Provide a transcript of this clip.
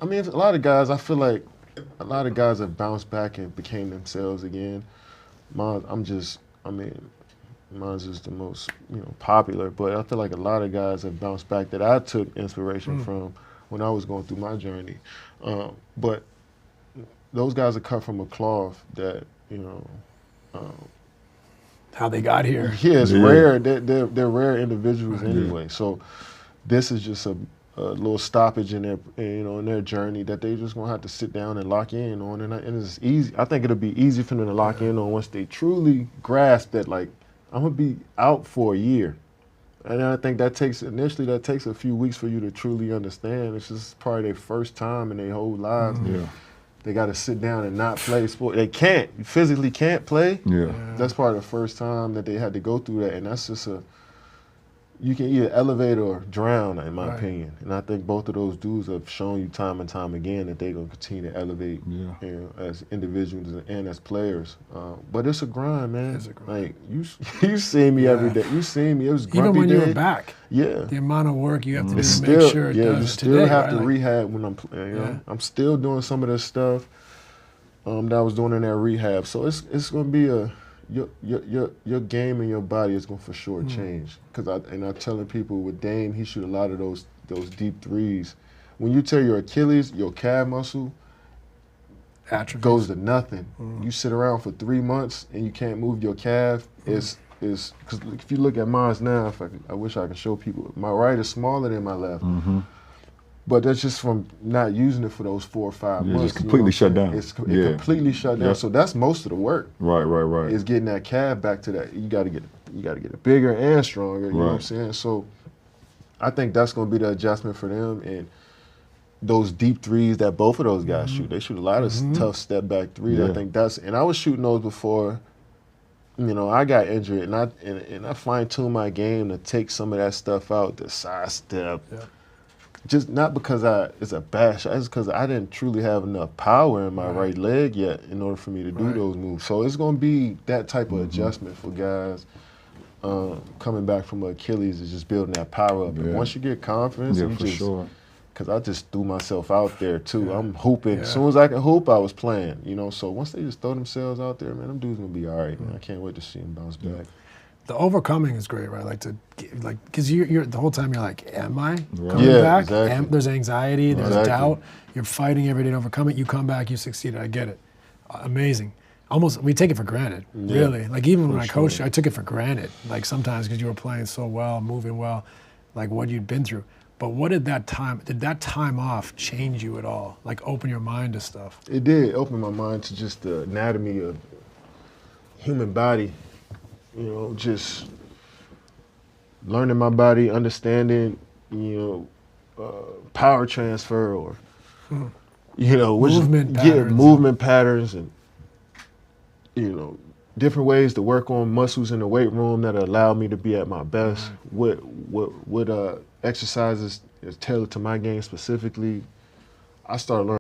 mean, a lot of guys, I feel like a lot of guys have bounced back and became themselves again. Mine's is the most, popular, but I feel like a lot of guys have bounced back that I took inspiration from when I was going through my journey. But those guys are cut from a cloth that, How they got here. yeah, it's rare. They're rare individuals anyway. So this is just a little stoppage in their journey that they just gonna have to sit down and lock in on, and it's easy. I think it'll be easy for them to lock in on once they truly grasp that, like, I'm gonna be out for a year, and I think that takes a few weeks for you to truly understand. It's just probably their first time in their whole lives. They got to sit down and not play sport. They can't. You physically can't play. That's probably the first time that they had to go through that, and that's just you can either elevate or drown, in my opinion. And I think both of those dudes have shown you time and time again that they're going to continue to elevate as individuals and as players. But it's a grind, man. It's a grind. Like, you see me every day. You see me. It was grumpy Even when you day. were back. The amount of work you have to do to still, make sure it does you still today, have to right? rehab when I'm playing. I'm still doing some of this stuff that I was doing in that rehab. So it's going to be your game and your body is going to for sure change. I'm telling people with Dame, he shoot a lot of those deep threes. When you tear your Achilles, your calf muscle goes to nothing. You sit around for 3 months and you can't move your calf. Because if you look at mine now, I wish I could show people. My right is smaller than my left. But that's just from not using it for those 4 or 5 months. It's completely shut down. It completely shut down. So that's most of the work. Right. Is getting that calf back to that. You got to get it bigger and stronger. You know what I'm saying? So I think that's going to be the adjustment for them. And those deep threes that both of those guys shoot, they shoot a lot of tough step back threes. I think and I was shooting those before. I got injured, and I fine-tuned my game to take some of that stuff out, the side step. Just not because it's a bad shot, it's because I didn't truly have enough power in my right leg yet in order for me to do those moves. So it's going to be that type of adjustment for guys coming back from Achilles, is just building that power up. And once you get confidence, because I just threw myself out there too. I'm hooping. As soon as I can hoop, I was playing. So once they just throw themselves out there, man, them dudes going to be all right, man. I can't wait to see them bounce back. The overcoming is great, right? Because you're the whole time you're like, am I coming back? Exactly. There's anxiety, there's doubt. You're fighting every day to overcome it. You come back, you succeeded. I get it. Amazing. Almost, we take it for granted, really. Like, even when I coached you, I took it for granted. Like, sometimes because you were playing so well, moving well, like what you'd been through. But did that time off change you at all? Like, open your mind to stuff? It did open my mind to just the anatomy of human body. Just learning my body, understanding, power transfer or, movement patterns and, different ways to work on muscles in the weight room that allow me to be at my best. What exercises is tailored to my game specifically. I started learning